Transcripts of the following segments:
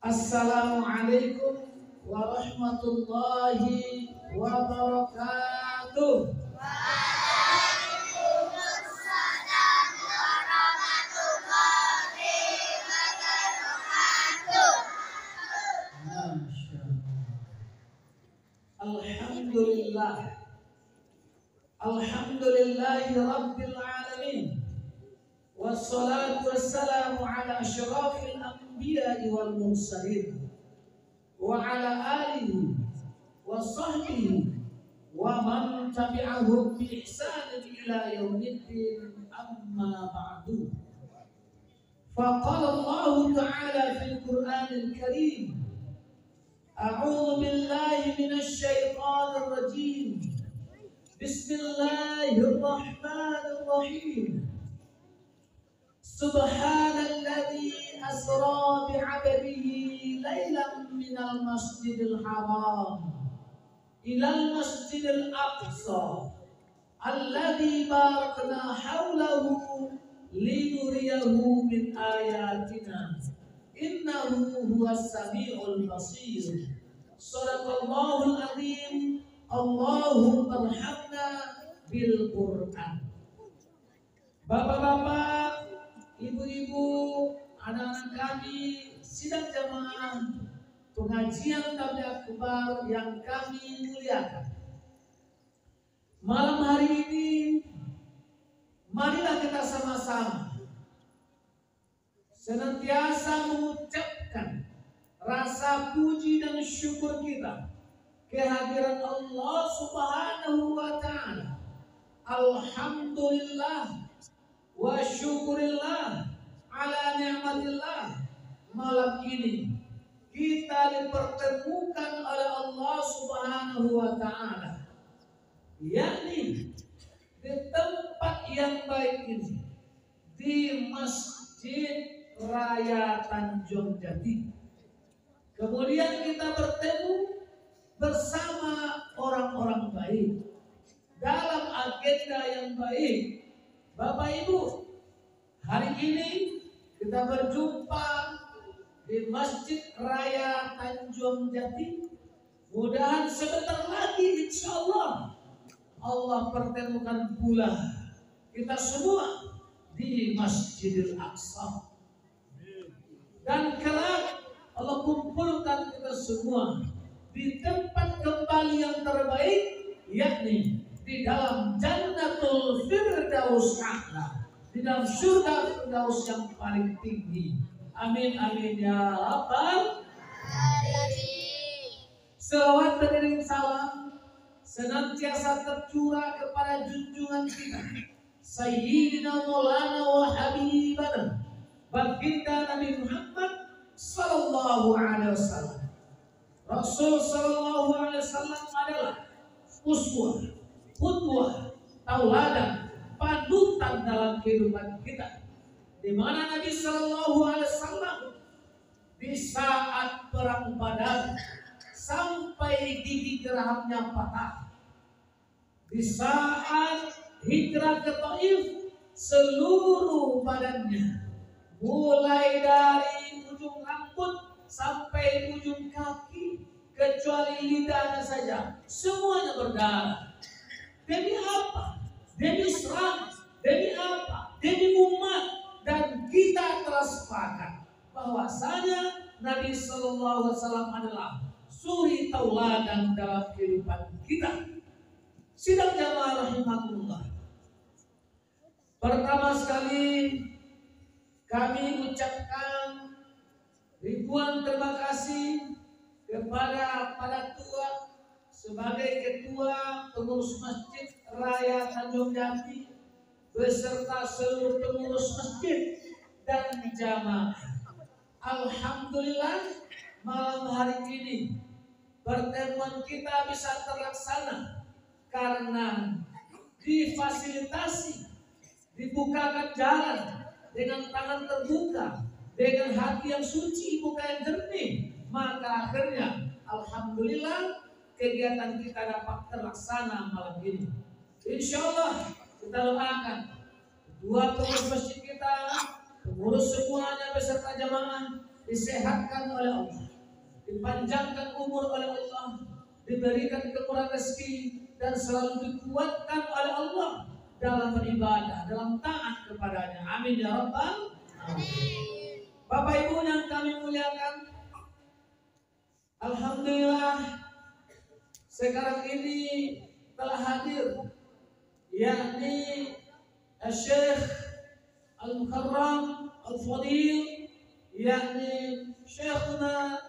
Assalamualaikum warahmatullahi wabarakatuh. Waalaikumsalam warahmatullahi wabarakatuh. Masya Allah. Alhamdulillah. Alhamdulillahi rabbil alamin. Wassalatu wassalamu ala asyrafil anbiya'i wal mursalin wa ala alihi wa sahbihi wa man tabi'ahum bi ihsanin ila yaumiddin, amma ba'du. Faqala Allah ta'ala fil Qur'anil Karim, a'udzu billahi minasy syaithanir rajim. Bismillahirrahmanirrahim. Subhanalladzi asra bi'abdihi lailan minal masjidil haram ilal masjidil aqsa alladzi barakna haulahu linuriyahu min ayatina innahu huwas samiul basir. Shadaqallahul azim. Allahumma arhamna bil Qur'an. Bapak-bapak, ibu-ibu, anak-anak kami, sidang jamaah pengajian tabligh akbar yang kami muliakan. Malam hari ini, marilah kita sama-sama senantiasa mengucapkan rasa puji dan syukur kita kehadiran Allah Subhanahu wa ta'ala. Alhamdulillah wa syukurillah ala ni'matillah. Malam ini kita dipertemukan oleh Allah Subhanahu wa ta'ala, yakni di tempat yang baik ini, di Masjid Raya Tanjung Jati. Kemudian kita bertemu bersama orang-orang baik dalam agenda yang baik. Bapak Ibu, hari ini kita berjumpa di Masjid Raya Tanjung Jati. Mudah-mudahan sebentar lagi insya Allah Allah pertemukan pula kita semua di Masjidil Aqsa. Dan kelak Allah kumpulkan kita semua di tempat kembali yang terbaik, yakni di dalam Jannatul Firdaus A'la, di dalam surga Firdaus yang paling tinggi. Amin amin ya rabbal alamin. Selawat beriring salam senantiasa tercurah kepada junjungan kita Sayyidina Maulana wa Habibana baginda Nabi Muhammad sallallahu alaihi wasallam. Rasul sallallahu alaihi wasallam adalah uswah, qudwah, tauladan, panutan dalam kehidupan kita. Di mana Nabi sallallahu alaihi wasallam di saat perang Badar sampai gigi gerahamnya patah. Di saat hijrah ke Taif, seluruh badannya mulai dari ujung rambut sampai ujung kaki kecuali lidahnya saja semuanya berdarah. Demi apa? Demi Islam. Demi apa? Demi umat. Dan kita telah sepakat bahwasanya Nabi Sallallahu Alaihi Wasallam adalah suri tauladan dalam kehidupan kita. Sidang jamaah rahimakumullah. Pertama sekali kami ucapkan ribuan terima kasih kepada Pak Tua sebagai Ketua Pengurus Masjid Raya Tanjung Jati beserta seluruh pengurus masjid dan jamaah. Alhamdulillah malam hari ini pertemuan kita bisa terlaksana karena difasilitasi, dibukakan jalan dengan tangan terbuka, dengan hati yang suci, muka yang jernih, maka akhirnya alhamdulillah kegiatan kita dapat terlaksana malam ini. Insya Allah kita doakan kedua pengurus masjid kita, pengurus semuanya beserta jamaah disehatkan oleh Allah, dipanjangkan umur oleh Allah, diberikan kekurangan rezeki, dan selalu dikuatkan oleh Allah dalam beribadah, dalam taat kepadanya. Amin ya Rabbal alamin. Bapak Ibu yang kami muliakan, alhamdulillah sekarang ini telah hadir yakni Syekh Al-Mukarram Al-Fadil, yakni Syekhuna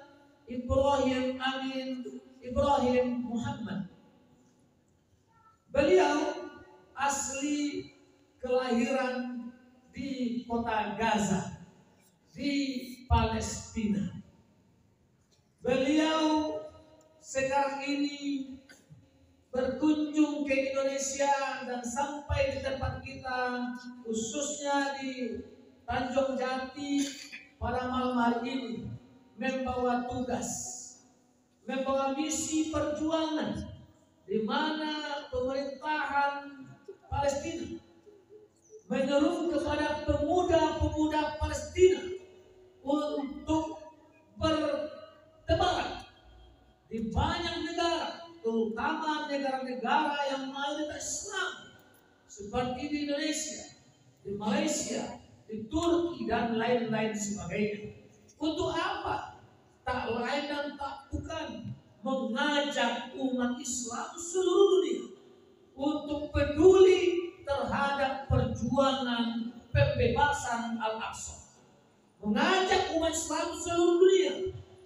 Ibrahim Amin Ibrahim Muhammad. Beliau asli kelahiran di kota Gaza di Palestina. Beliau sekarang ini berkunjung ke Indonesia dan sampai di tempat kita, khususnya di Tanjung Jati pada malam hari ini, membawa tugas, membawa misi perjuangan di mana pemerintahan Palestina menyeru kepada pemuda-pemuda Palestina untuk bertebaran di banyak negara, terutama negara-negara yang mayoritas Islam seperti di Indonesia, di Malaysia, di Turki dan lain-lain sebagainya. Untuk apa? Tak lain dan tak bukan mengajak umat Islam seluruh dunia untuk peduli terhadap perjuangan pembebasan Al-Aqsa. Mengajak umat Islam seluruh dunia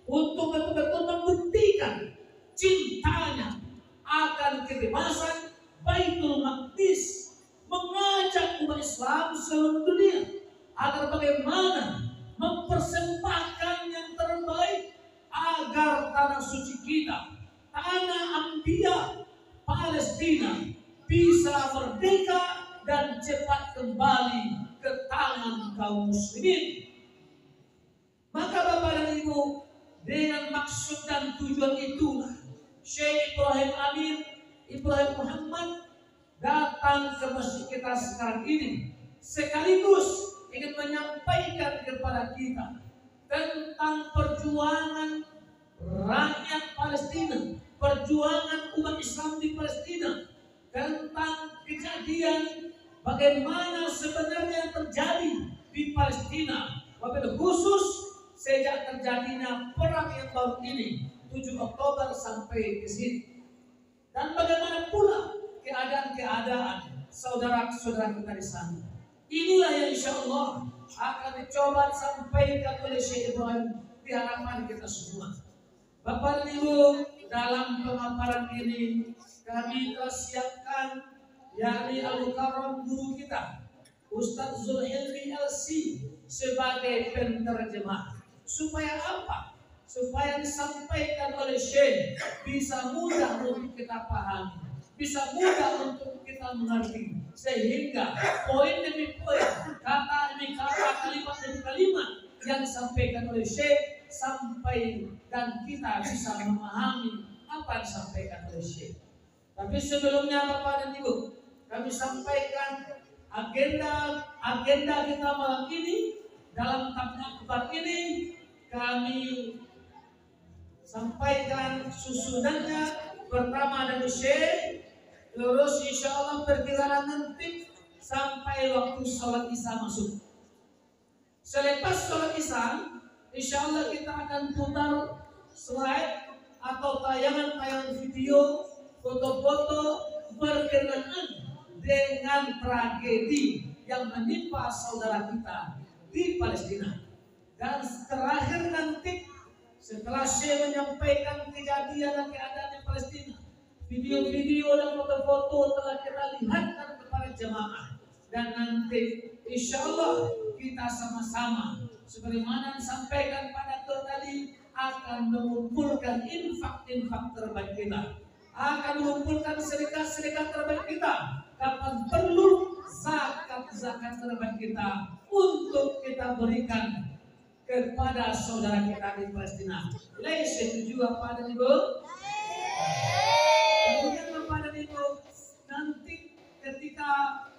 untuk betul-betul membuktikan cintanya akan kebebasan Baitul Maqdis. Mengajak umat Islam seluruh dunia agar bagaimana mempersembahkan yang terbaik agar tanah suci kita, tanah Anbiya Palestina, bisa merdeka dan cepat kembali ke tangan kaum muslimin. Maka Bapak dan Ibu, dengan maksud dan tujuan itulah Syekh Ibrahim Amin Ibrahim Muhammad datang ke masjid kita sekarang ini, sekaligus ingin menyampaikan kepada kita tentang perjuangan rakyat Palestina, perjuangan umat Islam di Palestina, tentang kejadian bagaimana sebenarnya yang terjadi di Palestina, wabil khusus sejak terjadinya perang yang baru ini 7 Oktober sampai ke sini, dan bagaimana pula keadaan-keadaan saudara-saudara kita di sana. Inilah yang insya Allah akan dicoba sampaikan oleh Syekh Ibrahim di hadapan kita semua. Bapak dan Ibu, dalam pemaparan ini kami telah siapkan yakni Al-Mukarram guru kita Ustaz Zulhilmi LC sebagai penerjemah. Supaya apa? Supaya disampaikan oleh Syekh bisa mudah untuk kita pahami, bisa mudah untuk kita mengerti, sehingga poin demi poin, kata demi kata, kalimat demi kalimat yang disampaikan oleh Syekh sampai dan kita bisa memahami apa yang disampaikan oleh Syekh. Tapi sebelumnya Bapak dan Ibu, kami sampaikan agenda kita malam ini. Dalam tabligh akbar ini kami sampaikan susunannya. Pertama dari Syekh, terus insya Allah perkiraan nanti sampai waktu sholat isya masuk. Selepas sholat isya, insya Allah kita akan putar slide atau tayangan-tayangan video, foto-foto berkenaan dengan tragedi yang menimpa saudara kita di Palestina. Dan terakhir nanti setelah Syekh menyampaikan kejadian dan keadaan di Palestina, video-video dan foto-foto telah kita lihatkan kepada jemaah, dan nanti insya Allah kita sama-sama sebagaimana disampaikan pada tadi akan mengumpulkan infak terbaik kita, akan mengumpulkan sedekah terbaik kita, kapan perlu zakat terbaik kita untuk kita berikan kepada saudara kita di Palestina. Setuju Bapak dan Ibu? Kemudian Bapak dan Ibu, nanti ketika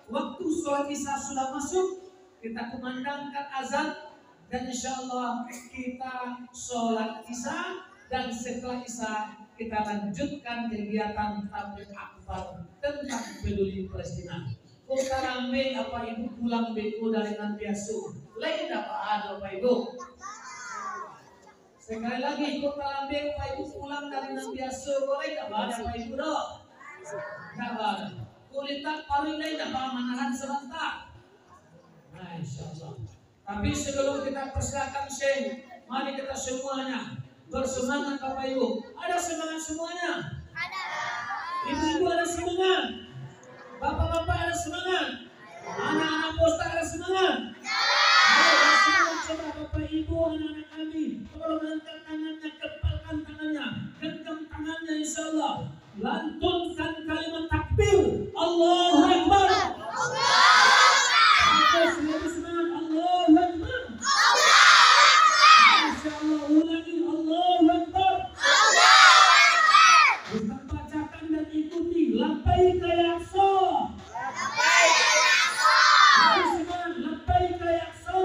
waktu sholat isya sudah masuk, kita kumandangkan azan, dan insya Allah kita sholat isya, dan setelah isya kita lanjutkan kegiatan tabligh akbar tentang peduli Palestina. Kota ramai apa ibu pulang beko dari nanti asuh, lain apa ada apa ibu? Sekali lagi kota ramai apa ibu pulang dari nanti asuh, boleh tak ada apa ibu dok? Tak ada. Kulitak paling lain apa manahan sebentar. Nah, insya Allah. Tapi sebelum kita persilakan Syekh, mari kita semuanya bersemangat Bapak Ibu. Ada semangat semuanya? Ada. Ibu-ibu ada semangat? Bapak-bapak ada semangat? Anak-anak posta ada semangat? Ayo semangat coba Bapak Ibu, anak-anak kami. Tolong angkat tangannya, kepalkan tangannya, genggam tangannya insya Allah. Lantunkan kalimat takbir. Allahu Akbar. Lebih semangat. Allahu Akbar. Insya Allah ulangi. Allahu Akbar. Ustaz bacakan dan ikuti. Labbaik ya Aqsa. Lebih semangat. Labbaik ya Aqsa.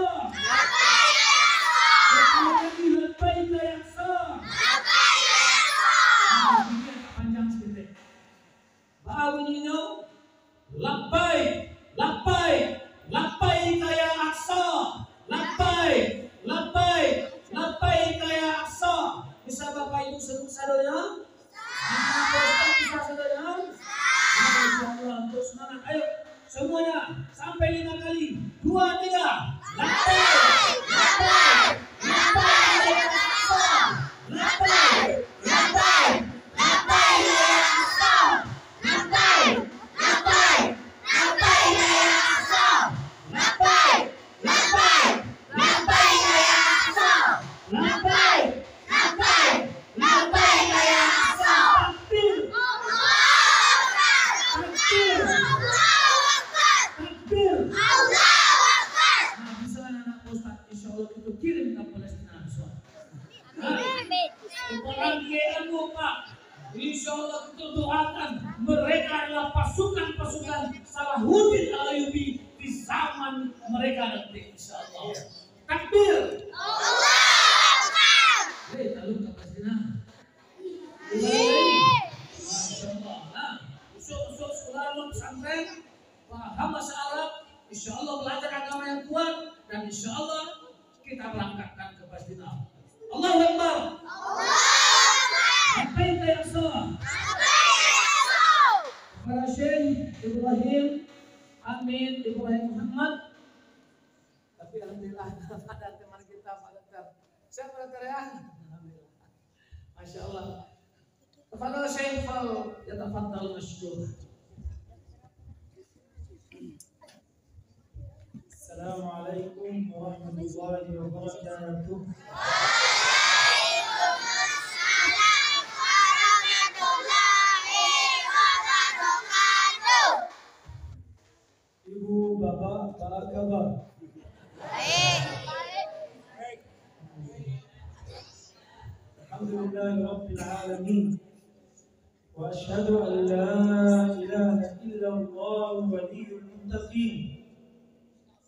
Sekali lagi labbaik ya Aqsa. Ini agak panjang sedikit. Bawinyo labbaik, labbaik, labbaik ya Aqsa, labbaik, labbaik, labbaik ya Aqsa. Bisa Bapak Ibu sebut sadonya? Bisa sadonya? Masya Allah, terus semangat. Ayo semuanya sampai 5 kali. 2, 3. Labbaik, labbaik, labbaik ya Aqsa, labbaik, labbaik, labbaik ya Aqsa, labbaik, labbaik, labbaik ya Aqsa, labbaik, labbaik, labbaik ya Aqsa, labbaik, labbaik, labbaik ya Aqsa. Takbir, takbir, takbir. Nah, bisa anak Ustaz, insya Allah itu kirim ke Palestina. Kebahagiaan Pak, insya Allah kita doakan mereka adalah pasukan-pasukan Salahuddin Al-Ayyubi di zaman mereka nanti insya Allah. Takbir. Hei, lalu ke Palestina. Masya Allah. Nah, usul-usul sekolah pesantren, paham bahasa Arab, insya Allah belajar agama yang kuat, dan insya Allah kita berangkatkan ke Palestina. Allahu Akbar. Labbaik ya Aqsa. Para Syekh Ibrahim Amin Ibrahim Muhammad. Tapi alhamdulillah ada teman kita Pak Dokter. Siapa Dokter ya? Alhamdulillah. Masya Allah. Tafadhal Syekh fal yatafaddal masykur. Assalamualaikum warahmatullahi wabarakatuh. Ibu, bapak, apa kabar? Alhamdulillahi Rabbil Alamin. Wa ashhadu an la ilaha illallah waliyul muttaqin.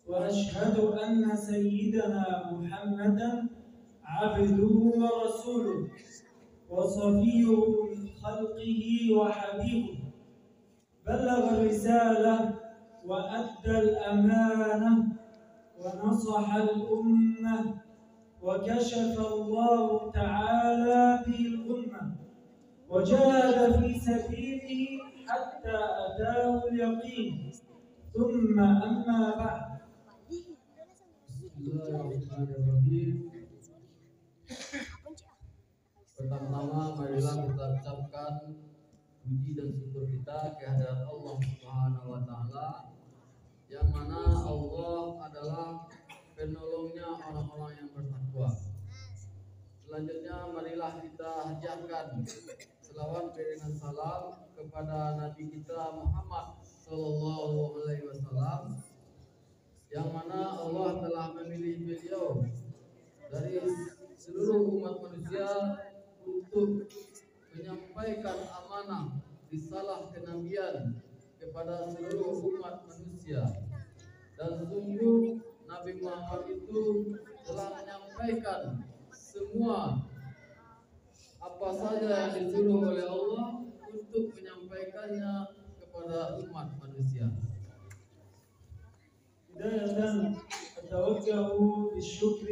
وأشهد أن سيدنا محمدا عبده ورسوله وصفيه من خلقه وحبيبه بلغ الرسالة وأدى الأمانة ونصح الأمة وكشف الله تعالى به الأمة وجاهد في سبيله حتى أتاه اليقين ثم أما بعد. Bismillahirrahmanirrahim. Pertama-tama marilah kita ucapkan puji dan syukur kita kehadirat Allah Subhanahu wa taala, yang mana Allah adalah penolongnya orang-orang yang bertakwa. Selanjutnya marilah kita hajatkan selawat beriringan salam kepada Nabi kita Muhammad sallallahu alaihi wasallam, yang mana Allah telah memilih beliau dari seluruh umat manusia untuk menyampaikan amanah risalah kenabian kepada seluruh umat manusia. Dan sungguh Nabi Muhammad itu telah menyampaikan semua apa saja yang disuruh oleh Allah untuk menyampaikannya kepada umat manusia. بداية أتوجه بالشكر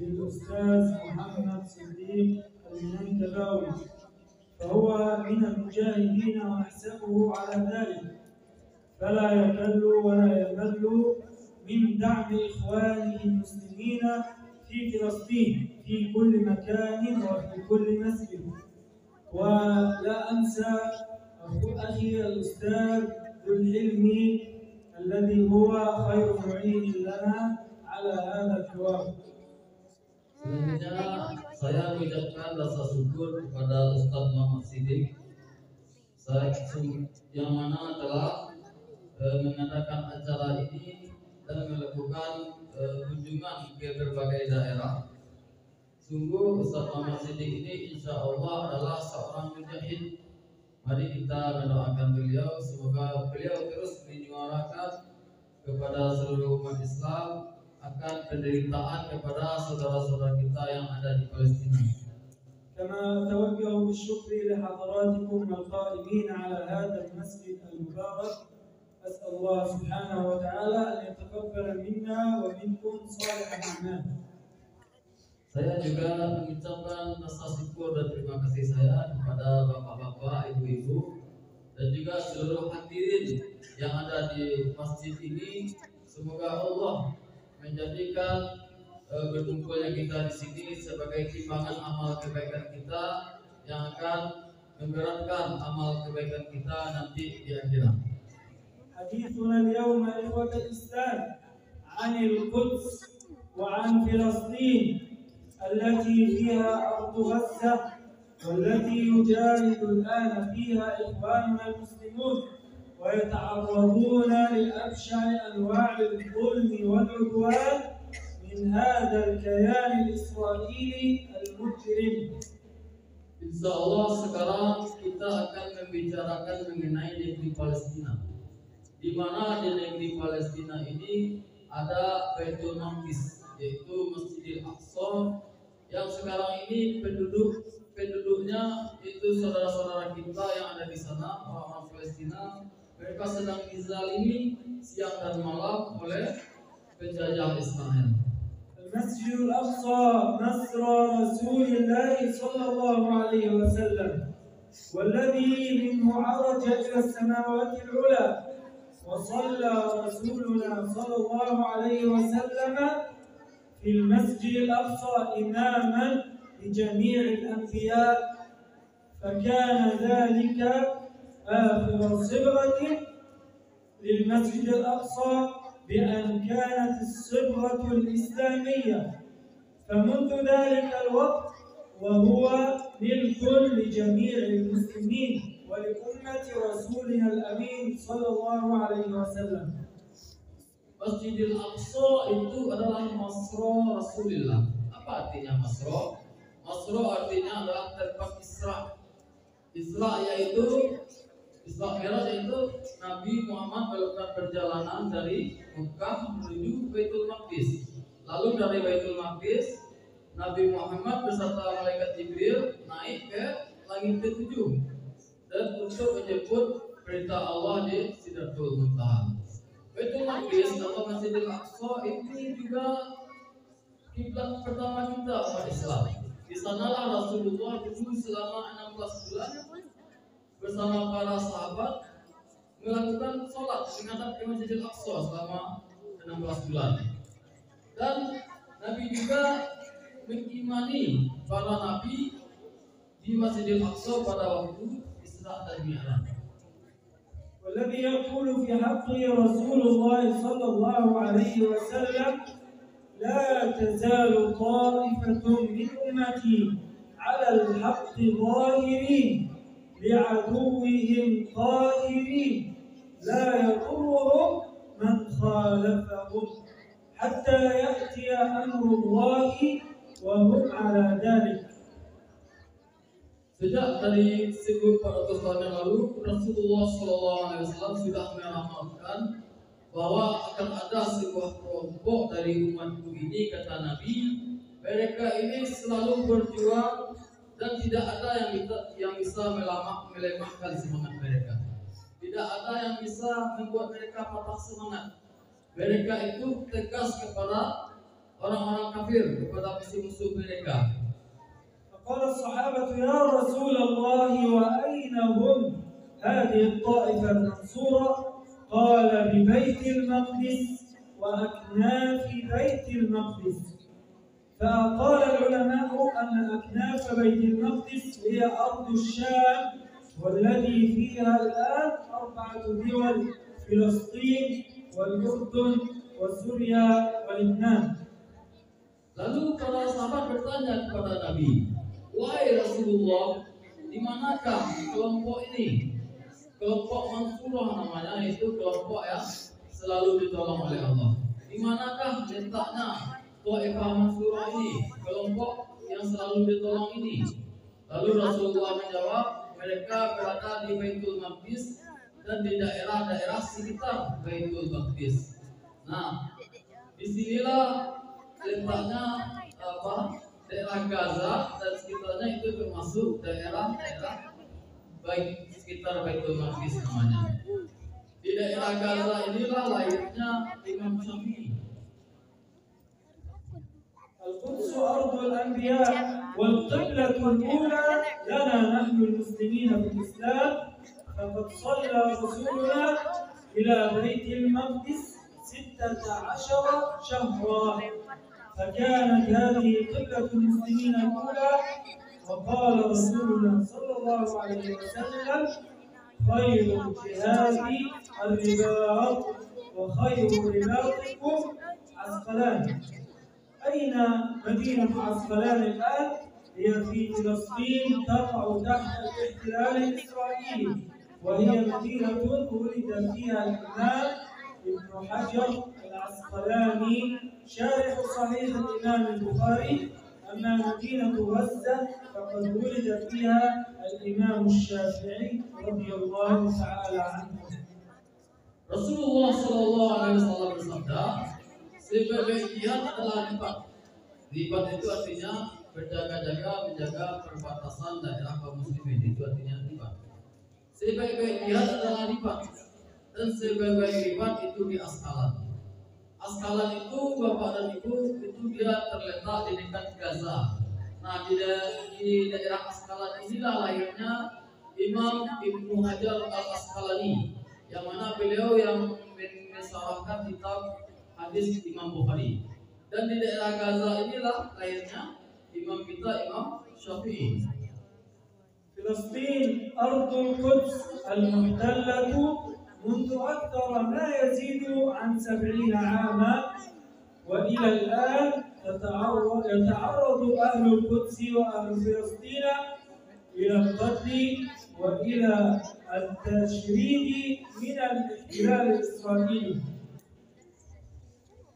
للأستاذ محمد صديق المنكباوي، فهو من المجاهدين ونحسبه على ذلك، فلا يكل ولا يمل من دعم إخوانه المسلمين في فلسطين في كل مكان وفي كل مسجد. ولا أنسى أخي الأستاذ ذو الحلم الذي هو خير معين لنا على هذا الحوار. Selanjutnya saya mengucapkan rasa syukur kepada Ustaz Muhammad Siddiq yang mana telah mengadakan acara ini dan melakukan kunjungan ke berbagai daerah. Sungguh Ustaz Muhammad Siddiq ini insya Allah adalah seorang mujahid. Mari kita mendoakan beliau, semoga beliau terus menyuarakan kepada seluruh umat Islam akan penderitaan kepada saudara-saudara kita yang ada di Palestina. كما أتوجه بالشكر لحضراتكم القائمين على هذا المسجد المبارك. أسأل الله سبحانه وتعالى أن يتقبل منا ومنكم صالح الأعمال. Saya juga mengucapkan rasa syukur dan terima kasih saya kepada bapak-bapak, ibu-ibu, dan juga seluruh hadirin yang ada di masjid ini. Semoga Allah menjadikan berkumpulnya kita di sini sebagai timbangan amal kebaikan kita yang akan memberatkan amal kebaikan kita nanti di akhirat. حديثنا اليوم إخوة الإسلام عن القدس وعن فلسطين التي فيها أرض غزة والتي يجاهد الآن فيها إخواننا المسلمون ويتعرضون لأبشع أنواع الظلم والعدوان من هذا الكيان الإسرائيلي المجرم. Insya Allah sekarang kita akan membicarakan mengenai negeri Palestina, di mana di negeri Palestina ini ada Baitul Maqdis, yaitu Masjidil Aqsa, yang sekarang ini penduduknya itu saudara-saudara kita yang ada di sana, orang-orang Palestina. Mereka sedang dizalimi siang dan malam oleh penjajah Israel. المسجد الأقصى مسرى رسول الله صلى الله عليه وسلم، والذي منه عرج إلى السماوات العلى، وصلى رسولنا صلى الله عليه وسلم في المسجد الأقصى إماما لجميع الأنبياء، فكان ذلك آخر صبغة للمسجد الأقصى بأن كانت الصبغة الإسلامية، فمنذ ذلك الوقت وهو ملك لجميع المسلمين ولأمة رسولنا الأمين صلى الله عليه وسلم. Masjidil Aqsa itu adalah Masra Rasulullah. Apa artinya Masra? Masra artinya adalah tempat Isra. Isra Mi'raj yaitu Nabi Muhammad melakukan perjalanan dari Mekah menuju Baitul Maqdis. Lalu dari Baitul Maqdis Nabi Muhammad beserta malaikat Jibril naik ke langit ke-7 dan untuk menjemput perintah Allah di Sidratul Muntaha. Baitul Maqdis atau Masjidil Aqsa ini juga kiblat pertama kita umat Islam. Di sanalah Rasulullah dulu selama 16 bulan bersama para sahabat melakukan sholat menghadap ke Masjidil Aqsa selama 16 bulan. Dan Nabi juga mengimani para nabi di Masjidil Aqsa pada waktu Isra dan Mi'raj. والذي يقول في حقه رسول الله صلى الله عليه وسلم: لا تزال طائفة من أمتي على الحق ظاهرين لعدوهم قاهرين لا يضرهم من خالفهم حتى يأتي أمر الله وهم على ذلك. Sejak dari 1400 tahun yang lalu, Rasulullah SAW sudah meramalkan bahwa akan ada sebuah kelompok dari umatku ini, kata Nabi, mereka ini selalu berjuang dan tidak ada yang bisa melemahkan semangat mereka. Tidak ada yang bisa membuat mereka patah semangat. Mereka itu tegas kepada orang-orang kafir, kepada musuh-musuh mereka. فقال الصحابة يا رسول الله وأين هم هذه الطائفة المنصورة؟ قال ببيت المقدس وأكناف بيت المقدس. فقال العلماء أن أكناف بيت المقدس هي أرض الشام والذي فيها الآن 4 دول: فلسطين والأردن وسوريا ولبنان. Lalu para sahabat bertanya kepada Nabi, wahai Rasulullah, di manakah kelompok ini? Kelompok Mansurah namanya, itu kelompok yang selalu ditolong oleh Allah. Di manakah letaknya Taifah Mansurah ini, kelompok yang selalu ditolong ini? Lalu Rasulullah menjawab, mereka berada di Baitul Maqdis dan di daerah-daerah sekitar Baitul Maqdis. Nah, disinilah letaknya daerah Gaza dan sekitarnya itu termasuk daerah-daerah baik sekitar Baitul Maqdis namanya. Di daerah Gaza inilah lahirnya Imam Syafi'i. القدس أرض الأنبياء والقبلة الأولى لنا نحن المسلمين في الإسلام، فقد صلى رسولنا إلى بيت المقدس 16 شهرا، فكانت هذه قبلة المسلمين الأولى. وقال رسولنا صلى الله عليه وسلم: خير الجهاد الرباط وخير رباطكم عسقلان. أين مدينة عسقلان الآن؟ هي في فلسطين، تقع تحت الاحتلال الإسرائيلي، وهي مدينة ولد فيها الإمام ابن حجر العسقلاني شارح صحيح الإمام البخاري. أما مدينة غزة فقد ولد فيها الإمام الشافعي رضي الله تعالى عنه. Rasulullah Shallallahu Alaihi Wasallam bersabda, sebagai jihad adalah lipat. Lipat itu artinya berjaga-jaga menjaga perbatasan daerah kaum muslimin, itu artinya lipat. Sebagai jihad adalah lipat, dan sebagai lipat itu di Asqalan. Asqalan itu bapak dan ibu itu dia terletak di dekat Gaza. Nah di daerah Asqalan inilah lahirnya Imam Ibnu Hajar Al Asqalani, yang mana beliau yang mensyarahkan kitab hadis Imam Bukhari. Dan di daerah Gaza inilah lahirnya imam kita, Imam Syafi'i. فلسطين أرض القدس المحتلة منذ أكثر ما يزيد عن 70 عاما، وإلى الآن يتعرض أهل القدس وأهل فلسطين إلى القتل وإلى التشريد من الاحتلال الإسرائيلي.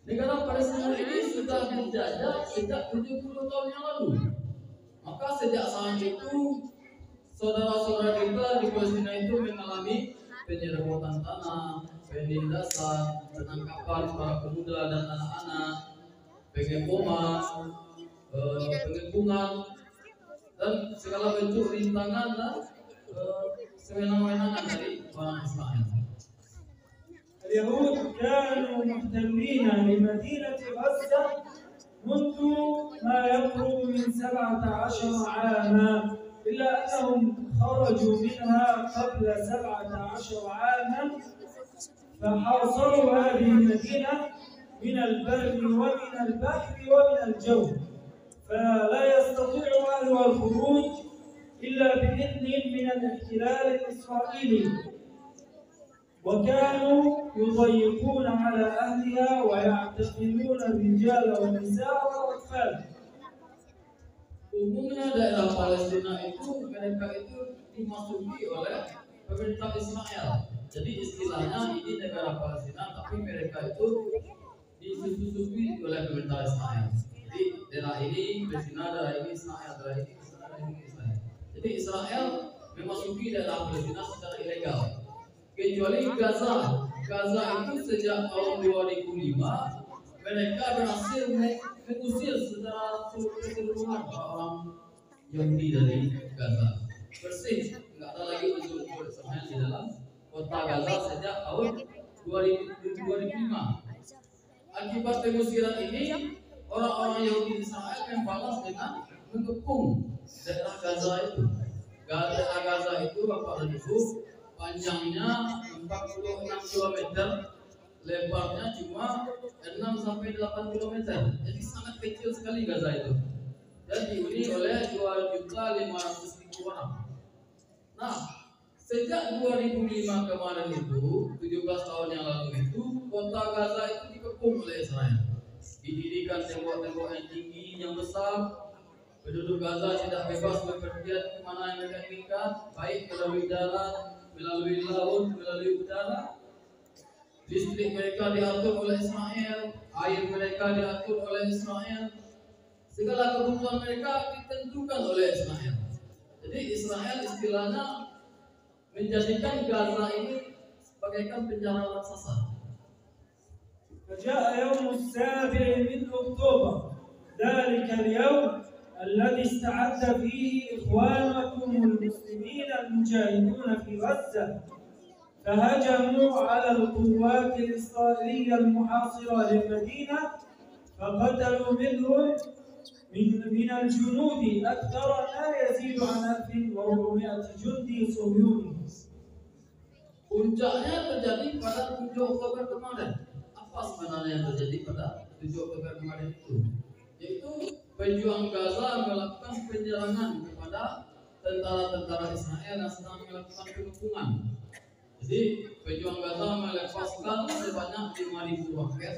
Negara Palestina ini sudah dijajah sejak 70 tahun yang lalu. Maka sejak saat itu saudara-saudara kita di Palestina itu mengalami penyerobotan tanah, penindasan, penangkapan para pemuda dan anak-anak, pengepungan, dan segala bentuk rintangan dan sewenang-wenangan dari orang Israel. اليهود كانوا محتلين لمدينة غزة منذ ما يقرب من 17 عاما، إلا أنهم خرجوا منها قبل 17 عاما، فحاصروا هذه المدينة من البر ومن البحر ومن الجو، فلا يستطيع أهلها الخروج إلا بإذن من الاحتلال الإسرائيلي، وكانوا يضيقون على أهلها ويعتقلون الرجال والنساء والأطفال. Umumnya daerah Palestina itu mereka itu dimasuki oleh pemerintah Israel. Jadi istilahnya ini negara Palestina, tapi mereka itu disusupi oleh pemerintah Israel. Jadi daerah ini Palestina, daerah ini Israel, daerah ini Israel, daerah ini Israel. Jadi Israel memasuki daerah Palestina secara ilegal. Kecuali Gaza, Gaza itu sejak tahun 2005 mereka berhasil mengusir secara keseluruhan orang Yahudi dari Gaza. Bersih, nggak ada lagi unsur-unsur Israel di dalam kota Gaza sejak tahun 2005. Akibat pengusiran ini, orang-orang Yahudi Israel membalas dengan mengepung daerah Gaza itu. Daerah Gaza itu Bapak dan Ibu panjangnya 46 km, lebarnya cuma 6 sampai 8 km. Jadi sangat kecil sekali Gaza itu. Dan dihuni oleh 2.500.000 orang. Nah, sejak 2005 kemarin itu, 17 tahun yang lalu itu, kota Gaza itu dikepung oleh Israel. Didirikan tembok-tembok yang tinggi, yang besar. Penduduk Gaza tidak bebas bepergian kemana yang mereka inginkan, baik melalui darat, melalui laut, melalui udara. Listrik mereka diatur oleh Israel, air mereka diatur oleh Israel. Segala kebutuhan mereka ditentukan oleh Israel. Jadi Israel istilahnya menjadikan Gaza ini bagaikan penjara raksasa. فجاء يوم 7 من أكتوبر ذلك اليوم الذي استعد فيه إخوانكم المسلمين المجاهدون في غزة فهجموا على القوات الإسرائيلية المحاصرة للمدينة فقتلوا منهم من الجنود أكثر لا يزيد عن 1400 جندي صهيوني. Puncaknya terjadi pada 7 Oktober kemarin. Apa sebenarnya yang terjadi pada 7 Oktober kemarin itu? Yaitu pejuang Gaza melakukan penyerangan kepada tentara-tentara Israel yang sedang melakukan pengepungan. Jadi pejuang Gaza melepaskan sebanyak 5.000 roket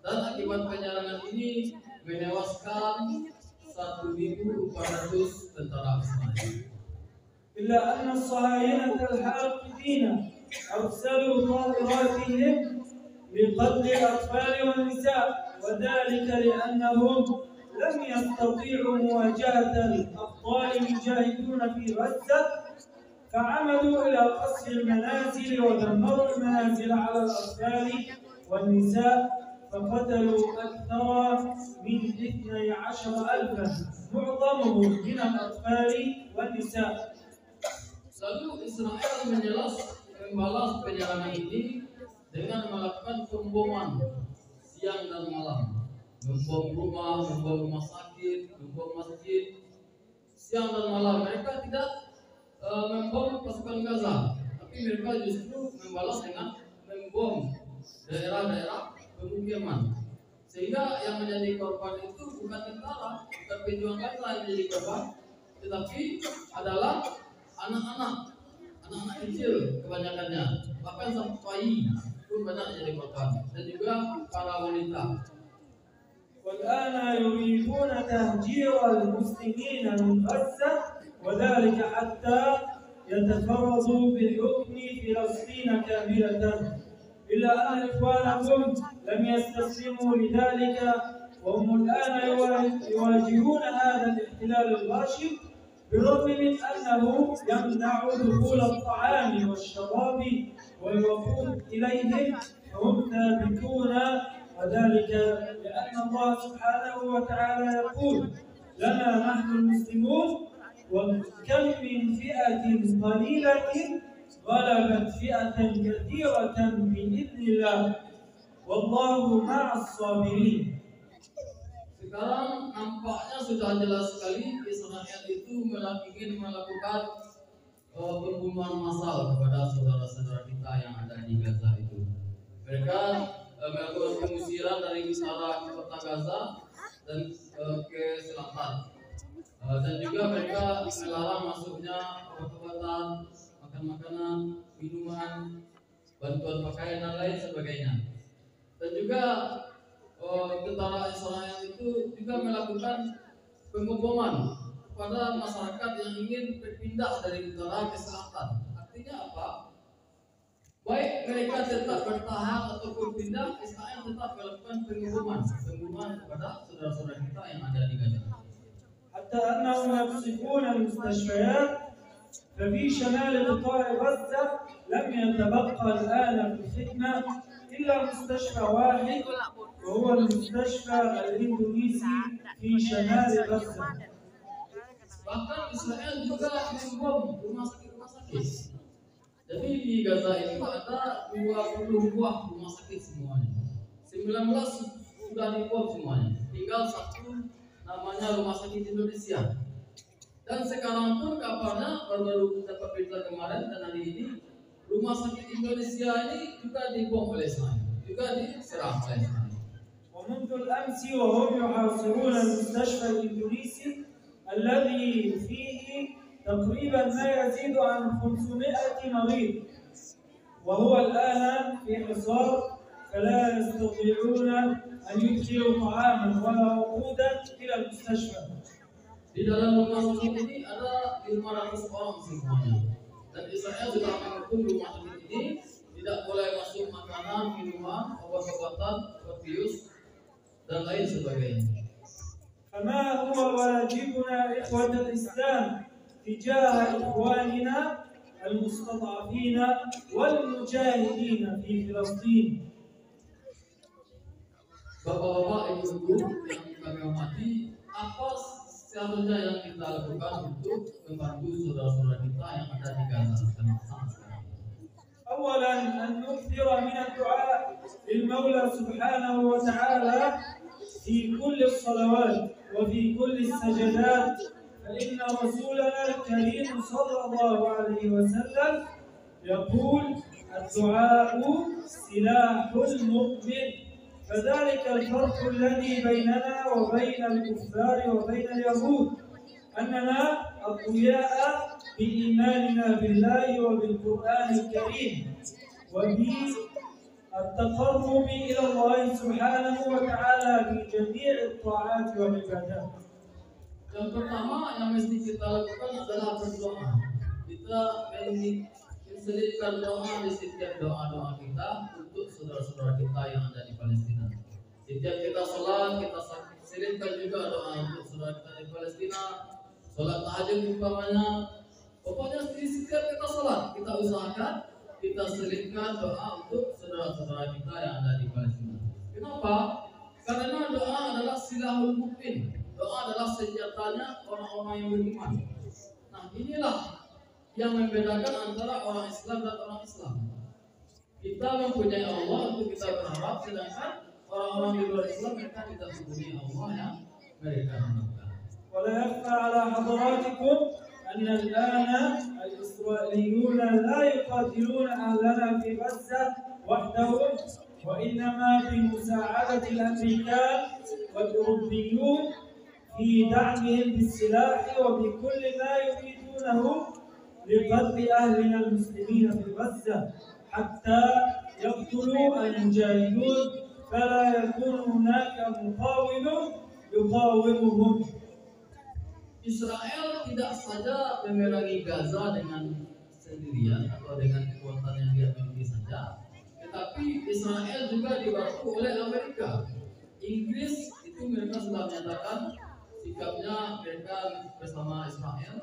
dan akibat penyerangan ini menewaskan 1.400 tentara Israel. إلا أن الصهاينة الحاقدين أرسلوا طائراتهم لقتل الأطفال والنساء وذلك لأنهم لم يستطيعوا مواجهة الأبطال المجاهدون في غزة فعمدوا إلى قصف المنازل ودمروا المنازل على الأطفال والنساء فقتلوا أكثر من 12,000 معظمهم من الأطفال والنساء. Lalu Israel membalas penyerangan ini dengan melakukan pemboman siang dan malam, membom rumah sakit, membom masjid. Siang dan malam mereka tidak membom pasukan Gaza, tapi mereka justru membalas dengan membom daerah-daerah pemukiman. Sehingga yang menjadi korban itu bukan tentara, bukan pejuang Gaza yang menjadi korban, tetapi adalah anak-anak kecil kebanyakannya, bahkan sampai bayi pun banyak jadi korban, dan juga para wanita. والآن يريدون تهجير المسلمين من غزة وذلك حتى يتفرضوا بحكم فلسطين كاملة إلا أن إخوانكم لم يستسلموا لذلك وهم الآن يواجهون هذا الاحتلال الغاشم بالرغم من أنه يمنع دخول الطعام والشراب والوقود إليهم فهم ثابتون وذلك لأن الله سبحانه وتعالى يقول لنا نحن المسلمون وكم من فئة قليلة غلبت فئة كثيرة بإذن الله والله مع الصابرين. Sekarang nampaknya sudah jelas sekali Israel itu ingin melakukan pembunuhan massal kepada saudara-saudara kita yang ada di Gaza itu. Mereka melakukan pengusiran dari utara ke kota Gaza dan ke selatan. Dan juga mereka melarang masuknya obat-obatan, makan-makanan, minuman, bantuan pakaian dan lain sebagainya. Dan juga tentara Israel itu juga melakukan pengeboman kepada masyarakat yang ingin berpindah dari utara ke selatan. Artinya apa? Baik mereka tetap bertahan ataupun pindah, Israel tetap melakukan pengeboman kepada saudara-saudara kita yang ada di Gaza. حتى أنهم يقصفون المستشفيات ففي شمال قطاع غزة لم يتبقى الآن في الخدمة إلا مستشفى واحد، وهو المستشفى الإندونيسي في شمال غزة. Bahkan Israel juga membom rumah sakit. Jadi di Gaza itu ada 20 buah rumah sakit semuanya. 19 sudah dibom semuanya. Tinggal satu namanya Rumah Sakit Indonesia. Dan sekarang pun kabarnya baru dapat berita kemarin dan hari ini Rumah Sakit Indonesia ini juga dibom oleh Israel, juga diserang oleh Israel. ومنذ الأمس وهم يحاصرون المستشفى الإندونيسي الذي فيه تقريبا ما يزيد عن 500 مريض، وهو الآن في حصار فلا يستطيعون أن يدخلوا طعاما ولا وقودا إلى المستشفى. Di dalam rumah sakit ini ada 500 orang semuanya. Dan Israel sudah menghukum rumah sakit ini tidak boleh masuk makanan, minuman, obat-obatan, perbius, dan lain sebagainya. فما هو واجبنا إخوة الإسلام تجاه إخواننا المستضعفين والمجاهدين في فلسطين؟ Bapak-bapak, ibu-ibu yang kami hormati, apa seharusnya yang kita lakukan untuk membantu saudara-saudara kita yang ada di Gaza sekarang? أولا أن نكثر من الدعاء للمولى سبحانه وتعالى في كل الصلوات وفي كل السجدات، فإن رسولنا الكريم صلى الله عليه وسلم يقول الدعاء سلاح المؤمن، فذلك الفرق الذي بيننا وبين الكفار وبين اليهود أننا أقوياء بإيماننا بالله وبالقرآن الكريم وبالتقرب إلى الله سبحانه وتعالى في جميع الطاعات والعبادات. Yang pertama yang mesti kita lakukan adalah berdoa. Kita menselipkan doa di setiap doa-doa kita untuk saudara-saudara kita yang ada di Palestina. Setiap kita sholat, kita selipkan juga doa untuk saudara kita di Palestina. Sholat tahajud umpamanya. Pokoknya di setiap kita sholat, kita usahakan kita selipkan doa untuk saudara-saudara kita yang ada di Palestina. Kenapa? Karena doa adalah silahul mukmin. Doa adalah senjatanya orang-orang yang beriman. Nah, inilah yang membedakan antara orang Islam dan orang Islam. Kita mempunyai Allah untuk kita berharap, sedangkan orang-orang di luar Islam mereka tidak mempunyai Allah yang mereka harapkan. ولا يخفى على حضراتكم أن الآن الإسرائيليون لا يقاتلون أهلنا في غزة وحدهم، وإنما بمساعدة الأمريكان والأوروبيون في دعمهم بالسلاح وبكل ما يريدونه لقتل أهلنا المسلمين في غزة حتى يقتلوا المجاهدون فلا يكون هناك مقاوم يقاومهم. Israel tidak saja memerangi Gaza dengan sendirian atau dengan kekuatan yang dia miliki saja, tetapi Israel juga dibantu oleh Amerika. Inggris itu mereka sudah menyatakan sikapnya mereka bersama Israel,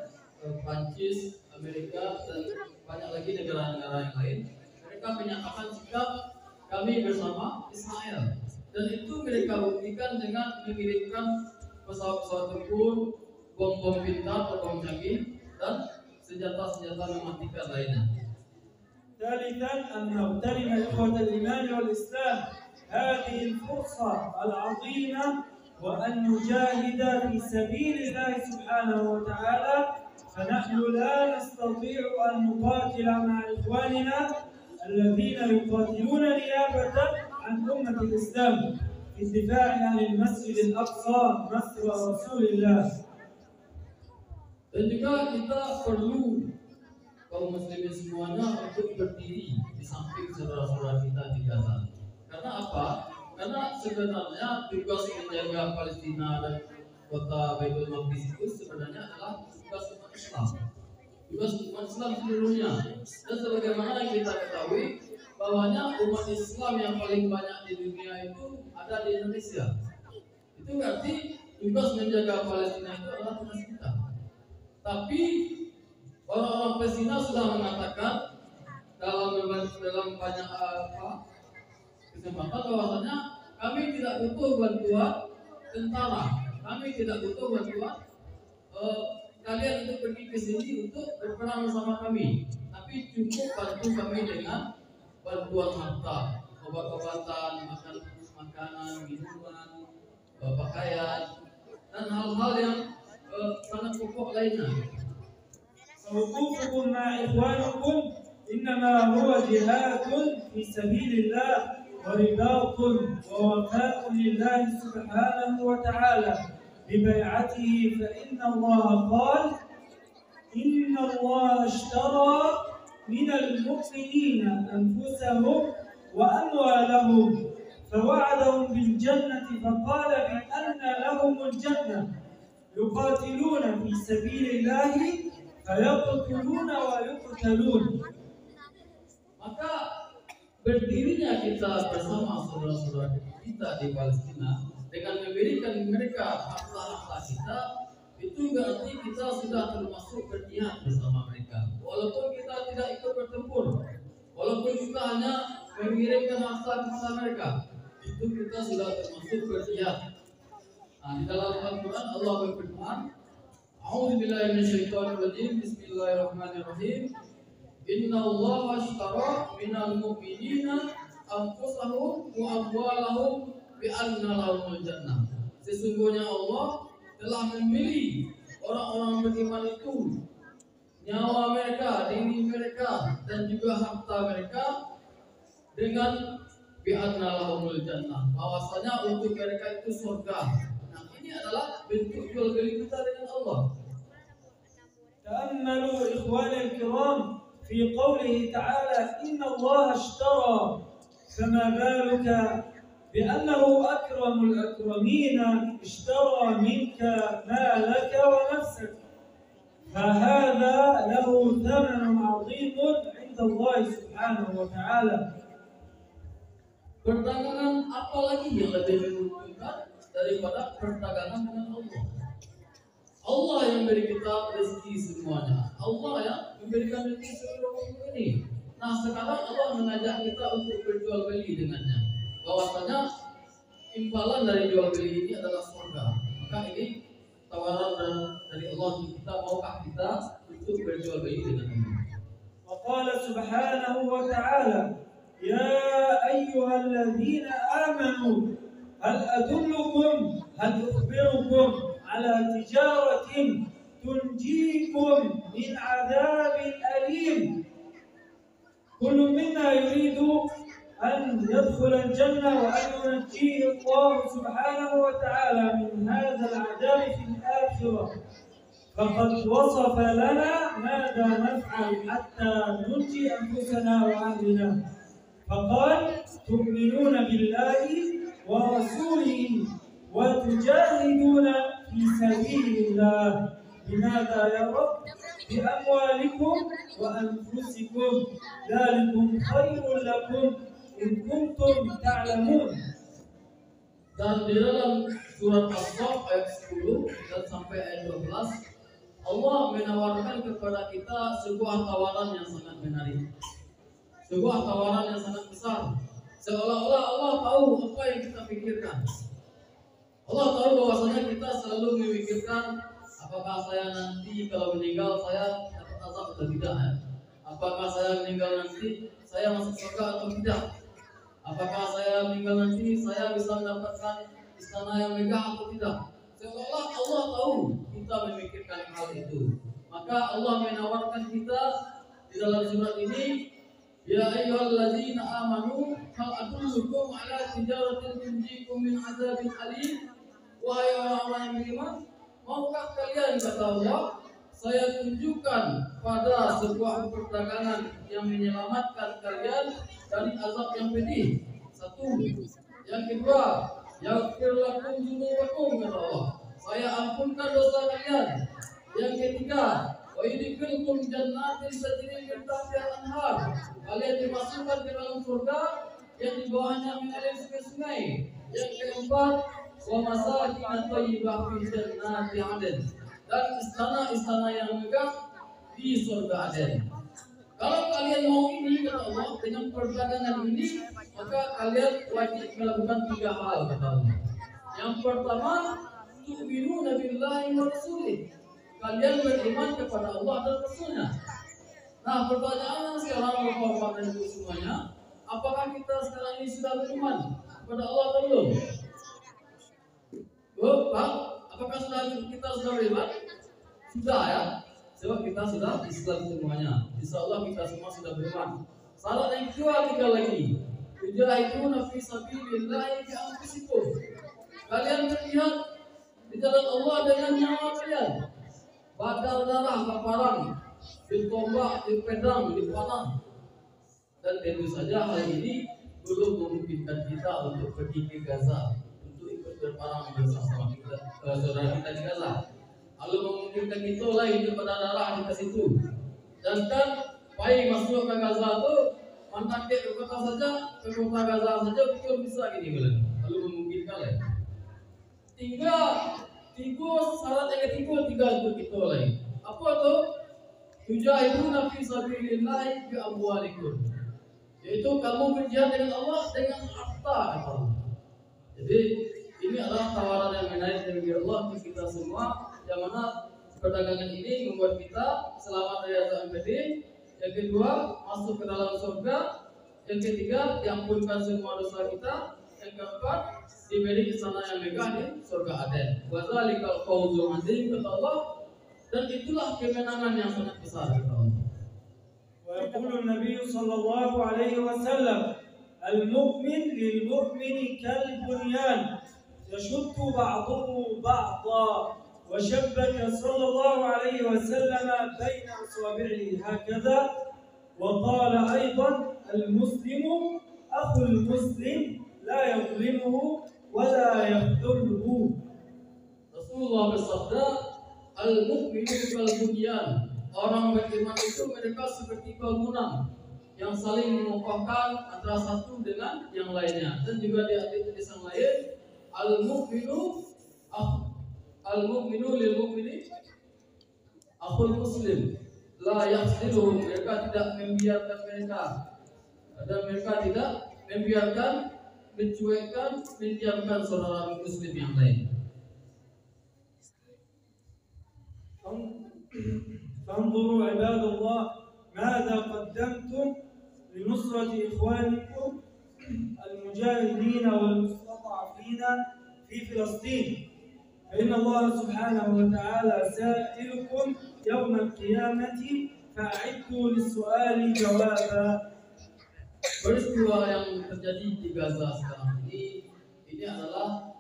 Prancis, Amerika dan banyak lagi negara-negara yang lain. Mereka menyatakan sikap kami bersama Israel, dan itu mereka buktikan dengan mengirimkan pesawat-pesawat tempur, bom-bom pintar atau bom canggih dan senjata-senjata mematikan lainnya. ثالثا أن نغتنم إخوة الإيمان والإسلام هذه الفرصة العظيمة وأن نجاهد في سبيل الله سبحانه وتعالى، فنحن لا نستطيع أن نقاتل مع إخواننا الذين يقاتلون نيابة عن أمة الإسلام في الدفاع عن المسجد الأقصى مسجد رسول الله. Dan juga kita perlu kaum muslimin semuanya untuk berdiri di samping saudara-saudara kita di Gaza. Karena apa? Karena sebenarnya tugas menjaga Palestina dan kota Baitul Maqdis itu sebenarnya adalah tugas umat Islam. Tugas umat Islam seluruhnya. Dan sebagaimana yang kita ketahui bahwanya umat Islam yang paling banyak di dunia itu ada di Indonesia. Itu berarti tugas menjaga Palestina itu adalah tugas kita. Tapi orang-orang Palestina sudah mengatakan dalam dalam banyak kesempatan bahwasanya kami tidak butuh bantuan tentara, kami tidak butuh bantuan kalian untuk pergi ke sini untuk berperang bersama kami, tapi cukup bantu kami dengan bantuan harta, obat-obatan, makanan, minuman, pakaian, dan hal-hal yang sangat pokok lainnya. ووقوفكم مع إخوانكم إنما هو جهاد في سبيل الله ورباط ووفاء لله سبحانه وتعالى ببيعته، فإن الله قال إن الله اشترى من المؤمنين أنفسهم وأموالهم فوعدهم بالجنة فقال بأن لهم الجنة يقاتلون في سبيل الله فيقتلون ويقتلون. Maka berdirinya kita bersama saudara-saudara kita di Palestina dengan memberikan mereka harta-harta kita, itu berarti kita sudah termasuk berjihad bersama mereka. Walaupun kita tidak ikut bertempur, walaupun kita hanya mengirimkan harta kepada mereka, itu kita sudah termasuk berjihad. Di dalam Al-Quran Allah berfirman, A'udzubillahi minasyaitonirrajim, Bismillahirrahmanirrahim. Innallaha ashtara minal mu'minina anfusahum wa amwalahum bi anna lahumul jannah. Sesungguhnya Allah telah memilih orang-orang beriman itu nyawa mereka, diri mereka, dan juga harta mereka dengan bi anna lahumul jannah, bahwasanya untuk mereka itu surga. Nah, ini adalah bentuk jual beli kita dengan Allah. تأملوا إخواني الكرام في قوله تعالى إن الله اشترى، فما بالك بأنه أكرم الأكرمين اشترى منك مالك ونفسك، فهذا له ثمن عظيم عند الله سبحانه وتعالى. Perdagangan apa lagi yang lebih menguntungkan daripada perdagangan dengan Allah? Allah yang memberi kita rezeki semuanya. Allah yang memberikan rezeki seluruh makhluk ini. Nah, sekarang Allah mengajak kita untuk berjual beli dengannya. Bahwasanya imbalan dari jual beli ini adalah surga. Maka ini tawaran dari Allah untuk kita, maukah kita untuk berjual beli dengannya. وقال سبحانه وتعالى يا أيها الذين آمنوا هل أدلكم هل أخبركم على تجارة تنجيكم من عذاب أليم. كل منا يريد أن يدخل الجنة وأن ينجيه الله سبحانه وتعالى من هذا العذاب في الآخرة، فقد وصف لنا ماذا نفعل حتى ننجي أنفسنا وأهلنا، فقال تؤمنون بالله ورسوله وتجاهدون في سبيل الله. لماذا يا رب؟ بأموالكم وأنفسكم، ذلكم خير لكم إن كنتم تعلمون. Dan di dalam surat As-Saff ayat 10 dan sampai ayat 12, Allah menawarkan kepada kita sebuah tawaran yang sangat menarik, sebuah tawaran yang sangat besar. Seolah-olah Allah tahu apa yang kita pikirkan. Allah tahu bahwasanya kita selalu memikirkan apakah saya nanti kalau meninggal saya dapat azab atau tidak ya? Apakah saya meninggal nanti saya masuk surga atau tidak? Apakah saya meninggal nanti saya bisa mendapatkan istana yang megah atau tidak? Seolah-olah Allah tahu kita memikirkan hal itu. Maka Allah menawarkan kita di dalam surat ini, Ya ayyuhalladzina amanu hal adullukum ala tijaratin tunjikum min azabin alim. Wahai orang-orang yang beriman, maukah kalian, kata Allah, saya tunjukkan pada sebuah perdagangan yang menyelamatkan kalian dari azab yang pedih. Satu. Yang kedua, yaghfir lakum dzunubakum, kata Allah, saya ampunkan dosa kalian. Yang ketiga, wa yudkhilkum jannatin tajri min tahtiha al-anhar, kalian dimasukkan ke dalam surga yang di bawahnya mengalir sungai-sungai. Yang keempat, wa masakin thayyibah fi jannati 'adn, dan istana-istana yang megah di surga Aden. Kalau kalian mau ini kata Allah dengan perdagangan ini, maka kalian wajib melakukan 3 hal kata Allah. Yang pertama, tu'minuna billahi wa rasulih. Kalian beriman kepada Allah dan Rasulnya. Nah, pertanyaannya sekarang Bapak dan Ibu semuanya, apakah kita sekarang ini sudah beriman kepada Allah atau belum? Pak, apakah kita sudah beriman? Sudah ya. Sebab kita sudah Islam semuanya. Insya Allah kita semua sudah beriman. Syarat yang kedua tinggal lagi. Tujahiduna fi sabilillahi bi anfusikum. Kalian berjihad di jalan Allah dengan nyawa kalian. Badar darah paparan, ditombak, dipedang, dipanah. Dan tentu saja hal ini belum memungkinkan kita untuk pergi ke Gaza untuk ikut berperang bersama kita, saudara kita di Gaza. Lalu memungkinkan itu lain kepada darah di situ. Dan kan baik masuk ke Gaza itu mantak ke kota saja, ke kota Gaza saja betul bisa gini bilang. Lalu memungkinkan lain. Tiga syarat yang ketiga untuk kita lain. Apa itu? Tujahiduna fi sabilillahi bi amwalikum. Yaitu kamu berjihad dengan Allah dengan harta kata Allah. Jadi ini adalah tawaran yang menarik dari Allah untuk kita semua. Yang mana perdagangan ini membuat kita selamat dari azab pedih. Yang kedua, masuk ke dalam surga. Yang ketiga, diampunkan semua dosa kita. Yang keempat, diberi kesana yang megah di surga Aden. Wa dzalikal fawzul azim kata Allah. Dan itulah kemenangan yang sangat besar kata Allah. ويقول النبي صلى الله عليه وسلم المؤمن للمؤمن كالبنيان يشد بعضه بعضا وشبك صلى الله عليه وسلم بين أصابعه هكذا وقال أيضا المسلم أخو المسلم لا يظلمه ولا يخذله. Rasulullah bersabda, al-mu'minu kal-bunyan. Orang beriman itu mereka seperti bangunan yang saling mengokohkan antara satu dengan yang lainnya. Dan juga di hadis yang lain, al-mu'minu lil mu'mini akhul muslim la yahsiluhum. Mereka tidak membiarkan mereka, dan mereka tidak membiarkan, mencuekkan, mendiamkan saudara muslim yang lain. فانظروا عباد الله ماذا قدمتم لنصرة إخوانكم المجاهدين والمستضعفين في فلسطين، فإن الله سبحانه وتعالى سائلكم يوم القيامة فأعدوا للسؤال جوابا. Peristiwa yang terjadi di Gaza sekarang ini adalah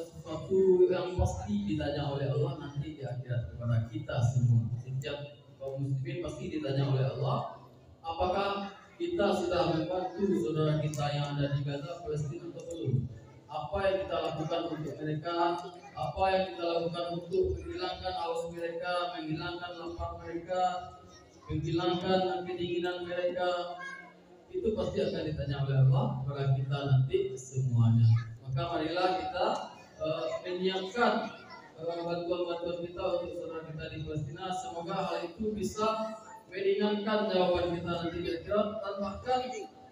sesuatu yang pasti ditanya oleh Allah nanti di akhirat kepada kita semua. Setiap kaum muslimin pasti ditanya oleh Allah, apakah kita sudah membantu saudara kita yang ada di Gaza, Palestina atau belum? Apa yang kita lakukan untuk mereka? Apa yang kita lakukan untuk menghilangkan haus mereka, menghilangkan lapar mereka, menghilangkan kedinginan mereka? Itu pasti akan ditanya oleh Allah kepada kita nanti semuanya. Maka marilah kita menyiapkan bantuan-bantuan kita untuk saudara kita di Palestina. Semoga hal itu bisa meringankan jawaban kita nanti di akhirat, dan bahkan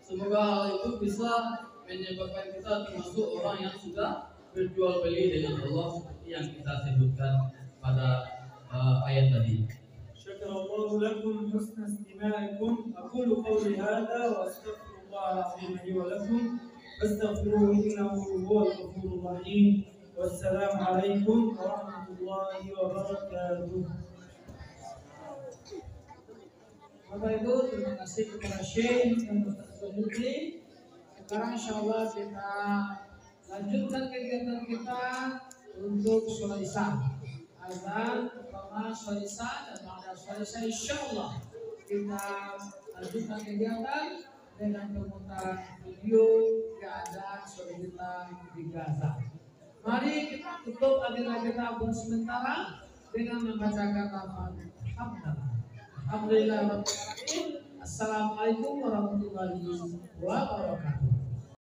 semoga hal itu bisa menyebabkan kita termasuk orang yang sudah berjual beli dengan Allah seperti yang kita sebutkan pada ayat tadi. شكر الله لكم حسن استماعكم. أقول قولي هذا وأستغفر الله العظيم لي ولكم فاستغفروه إنه هو الغفور الرحيم. والسلام عليكم ورحمة الله وبركاته. Bapak Ibu, terima kasih kepada Syekh yang berterima. Sekarang insya Allah kita lanjutkan kegiatan kita untuk sholat isya. Azan pertama sholat isya dan pada sholat isya insya Allah kita lanjutkan kegiatan dengan pemutaran video keadaan sholat kita di Gaza. Mari kita tutup agenda kita pun sementara dengan membacakan lafaz Alhamdulillah. Assalamualaikum warahmatullahi wabarakatuh.